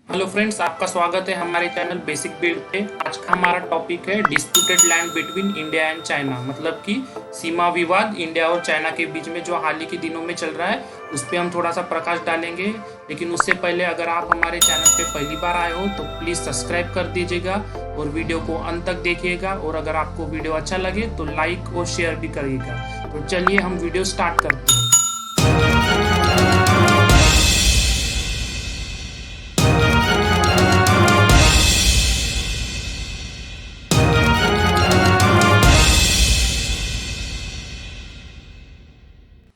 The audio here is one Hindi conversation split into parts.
हेलो फ्रेंड्स, आपका स्वागत है हमारे चैनल बेसिक बिल्ड पे। आज का हमारा टॉपिक है disputed land between India and China, मतलब कि सीमा विवाद इंडिया और चाइना के बीच में जो हाल ही के दिनों में चल रहा है, उस पर हम थोड़ा सा प्रकाश डालेंगे। लेकिन उससे पहले अगर आप हमारे चैनल पे पहली बार आए हो तो प्लीज़ सब्सक्राइब कर दीजिएगा और वीडियो को अंत तक देखिएगा। और अगर आपको वीडियो अच्छा लगे तो लाइक और शेयर भी करिएगा। तो चलिए हम वीडियो स्टार्ट करते हैं।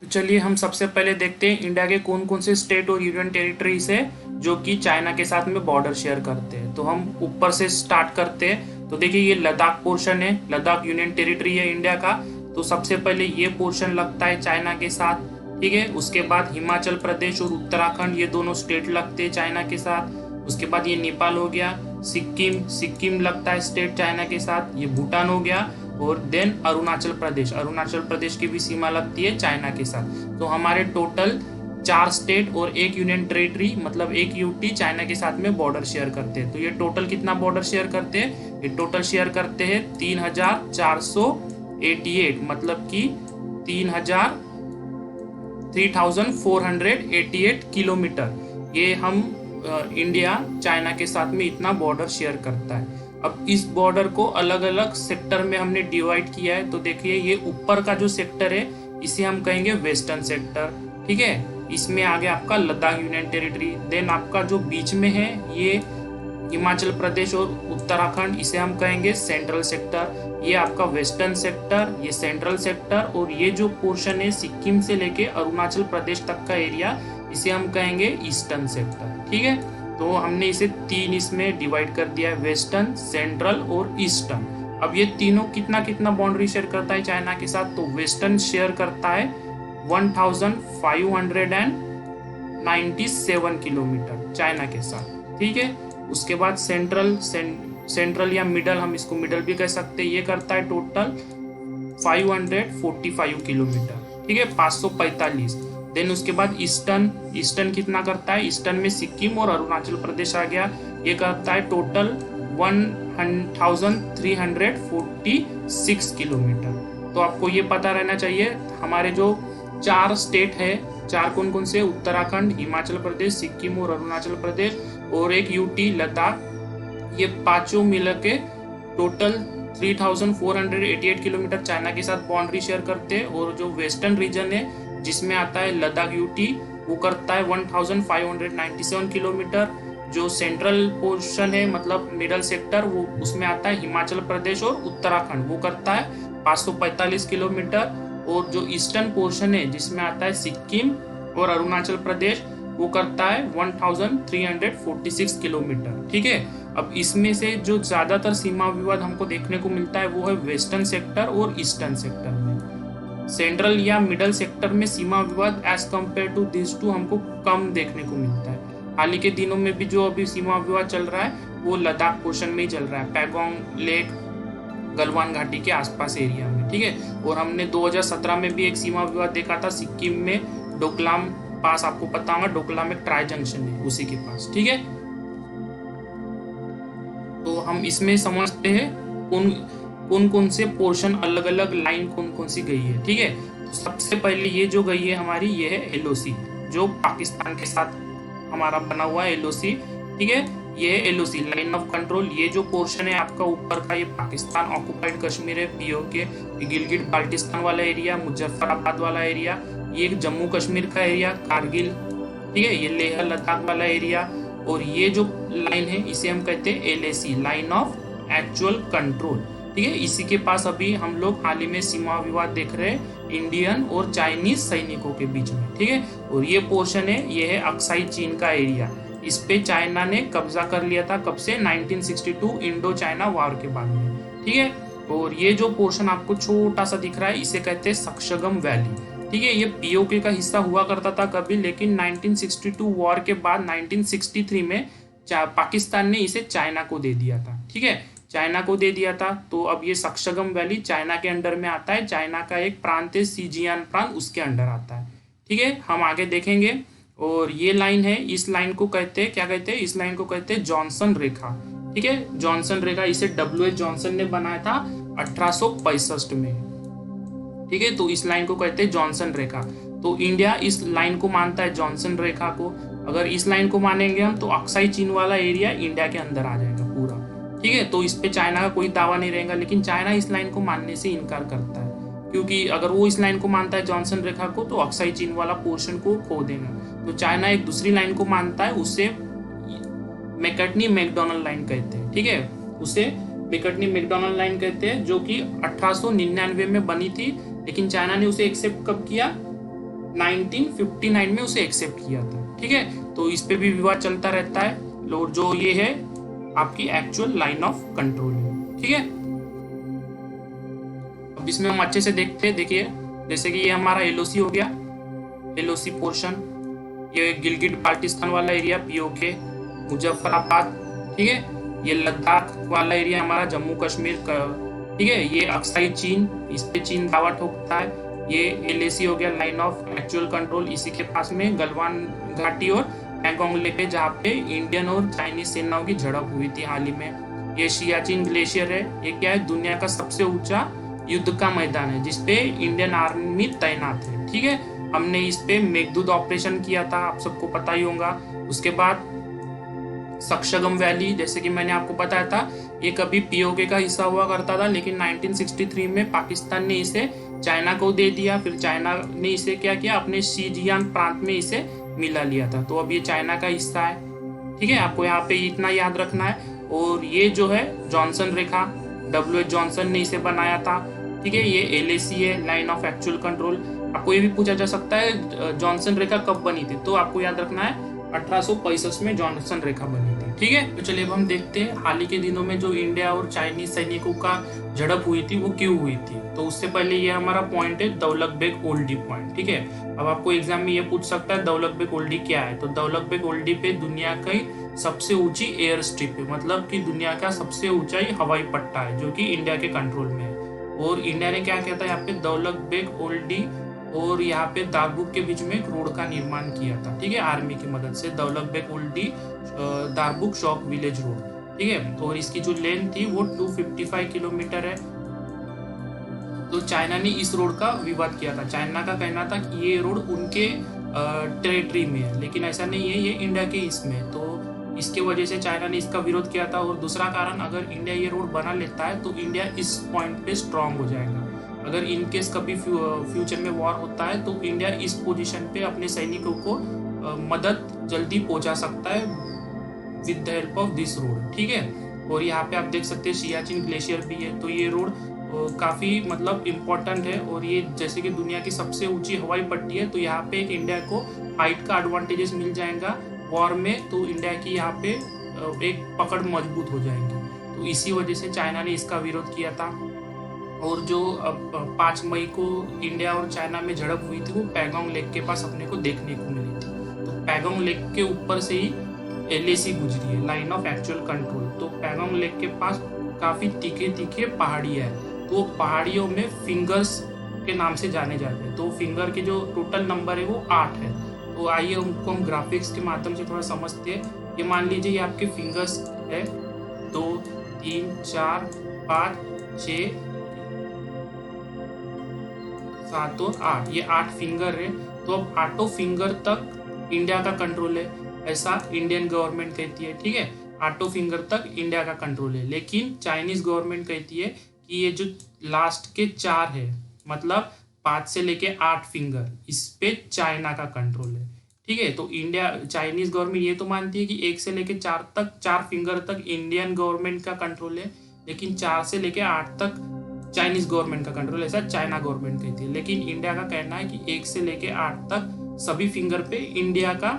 तो चलिए हम सबसे पहले देखते हैं इंडिया के कौन कौन से स्टेट और यूनियन टेरिटरीज है जो कि चाइना के साथ में बॉर्डर शेयर करते हैं। तो हम ऊपर से स्टार्ट करते हैं। तो देखिए, ये लद्दाख पोर्शन है, लद्दाख यूनियन टेरिटरी है इंडिया का। तो सबसे पहले ये पोर्शन लगता है चाइना के साथ, ठीक है। उसके बाद हिमाचल प्रदेश और उत्तराखंड, ये दोनों स्टेट लगते हैं चाइना के साथ। उसके बाद ये नेपाल हो गया। सिक्किम, सिक्किम लगता है स्टेट चाइना के साथ। ये भूटान हो गया। और देन अरुणाचल प्रदेश, अरुणाचल प्रदेश की भी सीमा लगती है चाइना के साथ। तो हमारे टोटल 4 स्टेट और एक यूनियन टेरिटरी, मतलब एक यूटी चाइना के साथ में बॉर्डर शेयर करते हैं। तो ये टोटल कितना बॉर्डर शेयर करते हैं? ये टोटल शेयर करते हैं 3488, मतलब कि 3488 किलोमीटर। ये हम इंडिया चाइना के साथ में इतना बॉर्डर शेयर करता है। अब इस बॉर्डर को अलग अलग सेक्टर में हमने डिवाइड किया है। तो देखिए, ये ऊपर का जो सेक्टर है इसे हम कहेंगे वेस्टर्न सेक्टर, ठीक है। इसमें आगे आपका लद्दाख यूनियन टेरिटरी। देन आपका जो बीच में है ये हिमाचल प्रदेश और उत्तराखंड, इसे हम कहेंगे सेंट्रल सेक्टर। ये आपका वेस्टर्न सेक्टर, ये सेंट्रल सेक्टर। और ये जो पोर्शन है सिक्किम से लेके अरुणाचल प्रदेश तक का एरिया, इसे हम कहेंगे ईस्टर्न सेक्टर, ठीक है। तो हमने इसे 3 इसमें डिवाइड कर दिया है, वेस्टर्न, सेंट्रल और ईस्टर्न। अब ये तीनों कितना कितना बाउंड्री शेयर करता है चाइना के साथ? तो वेस्टर्न शेयर करता है 1597 किलोमीटर चाइना के साथ, ठीक है। उसके बाद सेंट्रल या मिडल, हम इसको मिडल भी कह सकते हैं, ये करता है टोटल 545 किलोमीटर, ठीक है, 545। देन उसके बाद ईस्टर्न, ईस्टर्न कितना करता है? ईस्टर्न में सिक्किम और अरुणाचल प्रदेश आ गया। ये करता है टोटल 1346 किलोमीटर। तो आपको ये पता रहना चाहिए, हमारे जो 4 स्टेट है, 4 कौन कौन से? उत्तराखंड, हिमाचल प्रदेश, सिक्किम और अरुणाचल प्रदेश, और एक यूटी लद्दाख, ये पांचों मिलकर के टोटल 3488 किलोमीटर चाइना के साथ बाउंड्री शेयर करते हैं। और जो वेस्टर्न रीजन है जिसमें आता है लद्दाख यूटी, वो करता है 1597 किलोमीटर। जो सेंट्रल पोर्शन है, मतलब मिडल सेक्टर, वो उसमें आता है हिमाचल प्रदेश और उत्तराखंड, वो करता है 545 किलोमीटर। और जो ईस्टर्न पोर्शन है जिसमें आता है सिक्किम और अरुणाचल प्रदेश, वो करता है 1346 किलोमीटर, ठीक है। अब इसमें से जो ज्यादातर सीमा विवाद हमको देखने को मिलता है वो है वेस्टर्न सेक्टर और ईस्टर्न सेक्टर में। सेंट्रल या मिडल सेक्टर में सीमा विवाद as compared to this to हमको कम देखने को मिलता है। हाल ही के दिनों में भी जो अभी सीमा विवाद चल रहा है वो लद्दाख पोर्शन में ही चल रहा है, पैगोंग लेक, गलवान घाटी के आसपास एरिया में, ठीक है। और हमने 2017 में भी एक सीमा विवाद देखा था सिक्किम में, डोकलाम पास, आपको पता होगा डोकलाम एक ट्राई जंक्शन है उसी के पास, ठीक है। तो हम इसमें समझते हैं कौन कौन से पोर्शन, अलग अलग लाइन कौन कौन सी गई है, ठीक है। तो सबसे पहले ये जो गई है हमारी, ये है एलओसी, जो पाकिस्तान के साथ हमारा बना हुआ है एलओसी, ठीक है। ये है एलओसी, लाइन ऑफ कंट्रोल। ये जो पोर्शन है आपका ऊपर का, ये पाकिस्तान ऑक्युपाइड कश्मीर है, पीओके, गिलगिट बाल्टिस्तान वाला एरिया, मुजफ्फराबाद वाला एरिया, ये जम्मू कश्मीर का एरिया, कारगिल, ठीक है, ये लेह लद्दाख वाला एरिया। और ये जो लाइन है इसे हम कहते हैं LAC, line of actual control, ठीक है। इसी के पास अभी हम लोग हाल ही में सीमा विवाद देख रहे हैं इंडियन और चाइनीज सैनिकों के बीच में, ठीक है। और ये पोर्शन है, ये है अक्साई चीन का एरिया। इस पे चाइना ने कब्जा कर लिया था, कब से? 1962 इंडो चाइना वॉर के बाद में, ठीक है। और ये जो पोर्शन आपको छोटा सा दिख रहा है इसे कहते हैं सक्शगम वैली, ठीक है। ये पीओके का हिस्सा हुआ करता था कभी, लेकिन 1962 वॉर के बाद 1963 में पाकिस्तान ने इसे चाइना को दे दिया था, ठीक है, चाइना को दे दिया था। तो अब ये सक्शगम वैली चाइना के अंडर में आता है। चाइना का एक प्रांत है सीजियान प्रांत, उसके अंडर आता है, ठीक है। हम आगे देखेंगे। और ये लाइन है, इस लाइन को कहते हैं, क्या कहते हैं, इस लाइन को कहते हैं जॉनसन रेखा। ठीक है, जॉनसन रेखा, इसे W.H. जॉनसन ने बनाया था 1865 में। ठीक है, तो इस लाइन को कहते हैं जॉनसन रेखा। तो इंडिया इस लाइन को मानता है, जॉनसन रेखा को। अगर इस लाइन को मानेंगे हम तो अक्साई चीन वाला एरिया इंडिया के अंदर आ जाएगा पूरा। ठीक है, तो इस पे चाइना का कोई दावा नहीं रहेगा, लेकिन चाइना इस लाइन को मानने से इनकार करता है, क्योंकि अगर वो इस लाइन को मानता है जॉनसन रेखा को, तो अक्साई चीन वाला पोर्शन को खो देगा। तो चाइना एक दूसरी लाइन को मानता है, उसे मैकर्टनी मैकडोनल्ड लाइन कहते हैं। ठीक है, उसे मैकर्टनी मैकडोनल्ड लाइन कहते हैं, जो कि 1899 में बनी थी, लेकिन चाइना ने उसे एक्सेप्ट कब किया, 1959 में उसे एक्सेप्ट किया था। ठीक है, तो इस पे भी विवाद चलता रहता है। और जो ये है आपकी एक्चुअल लाइन ऑफ कंट्रोल है। ठीक है, अब इसमें हम अच्छे से देखते हैं। देखिए, जैसे कि ये हमारा एलओसी हो गया, एलओसी पोर्शन, ये गिलगिट बाल्टिस्तान वाला एरिया, पीओके, मुजफ्फराबाद। ठीक है, ये लद्दाख वाला एरिया हमारा जम्मू कश्मीर का। ठीक है, ये अक्साई चीन, इस पे चीन दावा ठोकता है। ये एलएसी हो गया, लाइन ऑफ एक्चुअल कंट्रोल, इसी के पास में गलवान घाटी और पैंगोंग लेक, जहाँ पे इंडियन और चाइनीज सेनाओं की झड़प हुई थी हाल ही में। ये सियाचिन ग्लेशियर है, ये क्या है, दुनिया का सबसे ऊंचा युद्ध का मैदान है, जिसपे इंडियन आर्मी तैनात है। ठीक है, हमने इस पे मेघदूत ऑपरेशन किया था, आप सबको पता ही होगा। उसके बाद सक्शगम वैली, जैसे कि मैंने आपको बताया था, ये कभी पीओके का हिस्सा हुआ करता था, लेकिन 1963 में पाकिस्तान ने इसे चाइना को दे दिया। फिर चाइना ने इसे क्या किया, अपने शीजियान प्रांत में इसे मिला लिया था, तो अब ये चाइना का हिस्सा है। ठीक है, आपको यहाँ पे इतना याद रखना है। और ये जो है जॉनसन रेखा, W.H. जॉनसन ने इसे बनाया था। ठीक है, ये एलएसी है, लाइन ऑफ एक्चुअल कंट्रोल। आपको ये भी पूछा जा सकता है जॉनसन रेखा कब बनी थी, तो आपको याद रखना है 1865 में जॉनसन रेखा बनी थी। ठीक है, तो चलिए अब हम देखते हैं हाल ही के दिनों में जो इंडिया और चाइनीज सैनिकों का झड़प हुई थी वो क्यों हुई थी। तो उससे पहले ये हमारा पॉइंट है दौलत बेग ओल्डी पॉइंट। ठीक है, अब आपको एग्जाम में ये पूछ सकता है दौलत बेग ओल्डी क्या है। तो दौलत बेग ओल्डी पे दुनिया की सबसे ऊंची एयर स्ट्रिप है, मतलब कि दुनिया का सबसे ऊंचा हवाई पट्टा है, जो कि इंडिया के कंट्रोल में है। और इंडिया ने क्या किया था, यहाँ पे दौलत बेग ओल्डी और यहाँ पे दारबुक के बीच में एक रोड का निर्माण किया था। ठीक है, आर्मी की मदद से, दौलत बेग ओल्डी दारबुक शॉक विलेज रोड। ठीक है, और इसकी जो लेंथ थी वो 255 किलोमीटर है। तो चाइना ने इस रोड का विवाद किया था। चाइना का कहना था कि ये रोड उनके टेरिटरी में है, लेकिन ऐसा नहीं है, ये इंडिया के इसमें। तो इसके वजह से चाइना ने इसका विरोध किया था। और दूसरा कारण, अगर इंडिया ये रोड बना लेता है तो इंडिया इस पॉइंट पे स्ट्रांग हो जाएगा। अगर इनकेस कभी फ्यूचर में वॉर होता है तो इंडिया इस पोजीशन पे अपने सैनिकों को मदद जल्दी पहुंचा सकता है with the help of this road. ठीक है, और यहाँ पे आप देख सकते हैं सियाचिन ग्लेशियर भी है। तो ये रोड काफ़ी मतलब इम्पोर्टेंट है, और ये जैसे कि दुनिया की सबसे ऊंची हवाई पट्टी है, तो यहाँ पे एक इंडिया को हाइट का एडवांटेजेस मिल जाएगा वॉर में। तो इंडिया की यहाँ पे एक पकड़ मजबूत हो जाएगी। तो इसी वजह से चाइना ने इसका विरोध किया था। और जो 5 मई को इंडिया और चाइना में झड़प हुई थी वो पैगोंग लेक के पास अपने को देखने को मिली थी। तो पैगोंग लेक के ऊपर से ही एलएसी गुजरी है, लाइन ऑफ एक्चुअल कंट्रोल। तो पैगोंग लेक के पास काफ़ी तीखे तीखे पहाड़ियाँ है, तो पहाड़ियों में फिंगर्स के नाम से जाने जाते हैं। तो फिंगर के जो टोटल नंबर है वो 8 है। तो आइए उनको हम ग्राफिक्स के माध्यम से थोड़ा समझते हैं। ये मान लीजिए ये आपके फिंगर्स है, 2 3 4 5 6 7 और 8, ये 8 फिंगर है। तो अब 8 फिंगर तक इंडिया का कंट्रोल है, ऐसा इंडियन गवर्नमेंट कहती है। ठीक है, 8 फिंगर तक इंडिया का कंट्रोल है, लेकिन चाइनीज गवर्नमेंट कहती है कि ये जो लास्ट के 4 है, मतलब 5 से लेके 8 फिंगर, इस पे चाइना का कंट्रोल है। ठीक है, तो इंडिया चाइनीज गवर्नमेंट ये तो मानती है कि 1 से लेके 4 तक, 4 फिंगर तक इंडियन गवर्नमेंट का कंट्रोल है, लेकिन 4 से लेके 8 तक चाइनीज गवर्नमेंट का कंट्रोल, ऐसा चाइना गवर्नमेंट कहती है। लेकिन इंडिया का कहना है कि 1 से लेके 8 तक सभी फिंगर पे इंडिया का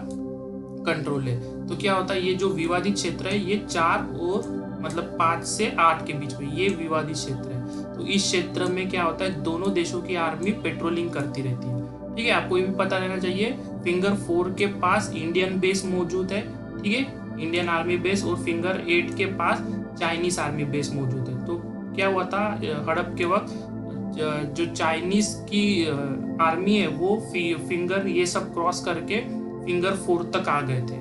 कंट्रोल है। तो क्या होता है, ये जो विवादित क्षेत्र है ये 4 और मतलब 5 से 8 के बीच में ये विवादित क्षेत्र है। तो इस क्षेत्र में क्या होता है, दोनों देशों की आर्मी पेट्रोलिंग करती रहती है। ठीक है, आपको ये भी पता रहना चाहिए, फिंगर 4 के पास इंडियन बेस मौजूद है। ठीक है, इंडियन आर्मी बेस, और फिंगर 8 के पास चाइनीज आर्मी बेस मौजूद है। तो क्या हुआ था, हड़प के वक्त जो चाइनीज की आर्मी है वो फिंगर ये सब क्रॉस करके फिंगर 4 तक आ गए थे।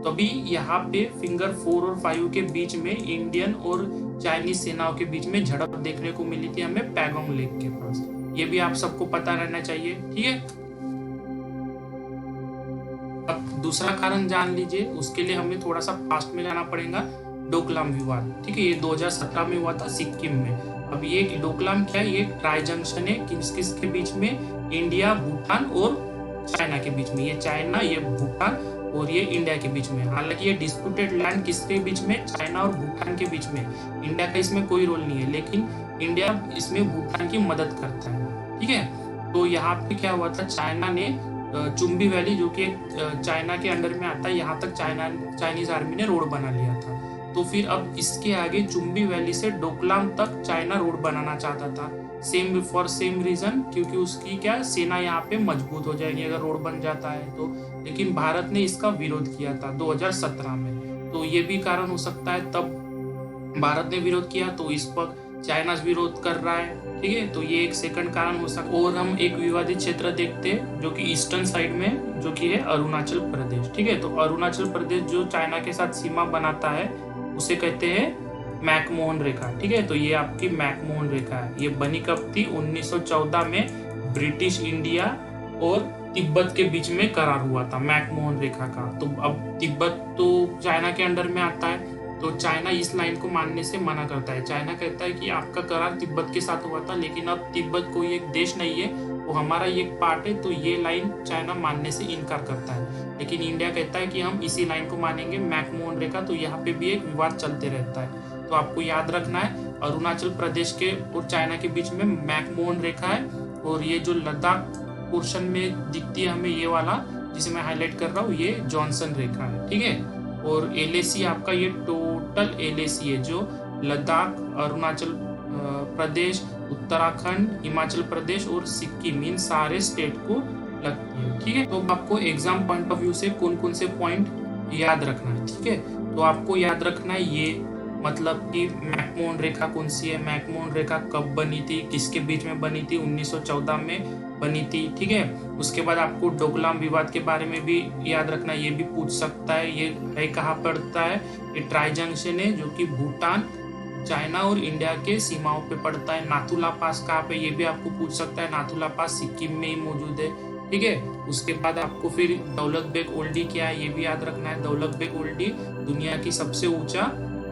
तभी यहाँ पे फिंगर 4 और 5 के बीच में इंडियन और चाइनीज सेनाओं के बीच में झड़प देखने को मिली थी हमें पैगोंग लेक के पास। ये भी आप सबको पता रहना चाहिए, ठीक है। अब दूसरा कारण जान लीजिए, उसके लिए हमें थोड़ा सा पास्ट में जाना पड़ेगा। डोकलाम विवाद, ठीक है, ये 2017 में हुआ था सिक्किम में। अब ये डोकलाम क्या है, ये ट्राई जंक्शन है किस किस के बीच में, इंडिया, भूटान और चाइना के बीच में। ये चाइना, ये भूटान और ये इंडिया के बीच में। हालांकि ये डिस्प्यूटेड लैंड किसके बीच में, चाइना और भूटान के बीच में। इंडिया का इसमें कोई रोल नहीं है, लेकिन इंडिया इसमें भूटान की मदद करता है, ठीक है। तो यहाँ पे क्या हुआ था, चाइना ने चुम्बी वैली, जो कि चाइना के अंडर में आता है, यहाँ तक चाइनीज आर्मी ने रोड बना लिया था। तो फिर अब इसके आगे चुम्बी वैली से डोकलाम तक चाइना रोड बनाना चाहता था, सेम फॉर सेम रीजन, क्योंकि उसकी क्या सेना यहाँ पे मजबूत हो जाएगी अगर रोड बन जाता है तो। लेकिन भारत ने इसका विरोध किया था 2017 में। तो ये भी कारण हो सकता है, तब भारत ने विरोध किया तो इस पर चाइना विरोध कर रहा है, ठीक है। तो ये एक सेकंड कारण हो सकता है। और हम एक विवादित क्षेत्र देखते हैं जो कि ईस्टर्न साइड में, जो कि है अरुणाचल प्रदेश, ठीक है। तो अरुणाचल प्रदेश जो चाइना के साथ सीमा बनाता है उसे कहते हैं मैकमोहन रेखा, ठीक है। तो ये आपकी मैकमोहन रेखा है। ये बनी कब थी, 1914 में ब्रिटिश इंडिया और तिब्बत के बीच में करार हुआ था मैकमोहन रेखा का। तो अब तिब्बत तो चाइना के अंडर में आता है, तो चाइना इस लाइन को मानने से मना करता है। चाइना कहता है कि आपका करार तिब्बत के साथ हुआ था, लेकिन अब तिब्बत कोई एक देश नहीं है, वो हमारा एक पार्ट है, तो ये लाइन चाइना मानने से इनकार करता है। लेकिन इंडिया कहता है कि हम इसी लाइन को मानेंगे, मैकमोहन रेखा। तो यहाँ पे भी एक विवाद चलते रहता है। तो आपको याद रखना है, अरुणाचल प्रदेश के और चाइना के बीच में मैकमोहन रेखा है। और ये जो लद्दाख पोर्शन में दिखती है हमें, ये वाला जिसे मैं हाईलाइट कर रहा हूँ, ये जॉनसन रेखा है, ठीक है। और LAC आपका ये टोटल LAC है, जो लद्दाख, अरुणाचल प्रदेश, उत्तराखंड, हिमाचल प्रदेश और सिक्किम, इन सारे स्टेट को लगती है, ठीक है। तो आपको एग्जाम पॉइंट ऑफ व्यू से कौन कौन से पॉइंट याद रखना है, ठीक है। तो आपको याद रखना है ये, मतलब कि मैकमोहन रेखा कौन सी है, मैकमोहन रेखा कब बनी थी, किसके बीच में बनी थी, 1914 में बनी थी, ठीक है। उसके बाद आपको डोकलाम विवाद के बारे में भी याद रखना, ये भी पूछ सकता है। ये है कहाँ पड़ता है, ये ट्राई जंक्शन है, जो कि भूटान, चाइना और इंडिया के सीमाओं पे पड़ता है। नाथुला पास कहाँ पे, ये भी आपको पूछ सकता है। नाथुला पास सिक्किम में ही मौजूद है, ठीक है। उसके बाद आपको फिर दौलत बेग ओल्डी क्या है, ये भी याद रखना है। दौलत बेग ओल्डी दुनिया की सबसे ऊंचा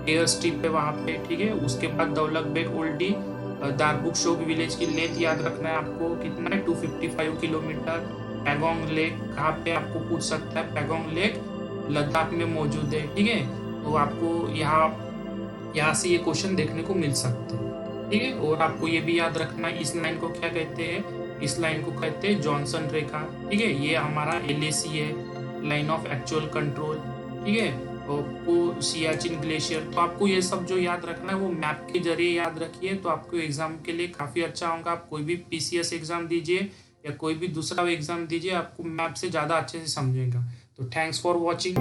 एयर स्ट्रिप है वहाँ पे, ठीक है। उसके बाद दौलत बेग ओल्डी दारबुक शोक विलेज की लेंथ याद रखना है आपको, कितना है, 255 किलोमीटर। पैगोंग लेक कहाँ पे आपको पूछ सकता है, पैगोंग लेक लद्दाख में मौजूद है, ठीक है। तो आपको यहाँ से ये क्वेश्चन देखने को मिल सकते हैं, ठीक है। और आपको ये भी याद रखना है, इस लाइन को क्या कहते हैं, इस लाइन को कहते हैं जॉनसन रेखा, ठीक है। ये हमारा LAC है, लाइन ऑफ एक्चुअल कंट्रोल, ठीक है। को सियाचिन ग्लेशियर। तो आपको ये सब जो याद रखना है वो मैप के जरिए याद रखिए, तो आपको एग्जाम के लिए काफ़ी अच्छा होगा। आप कोई भी PCS एग्जाम दीजिए या कोई भी दूसरा एग्जाम दीजिए, आपको मैप से ज़्यादा अच्छे से समझेगा। तो थैंक्स फॉर वॉचिंग।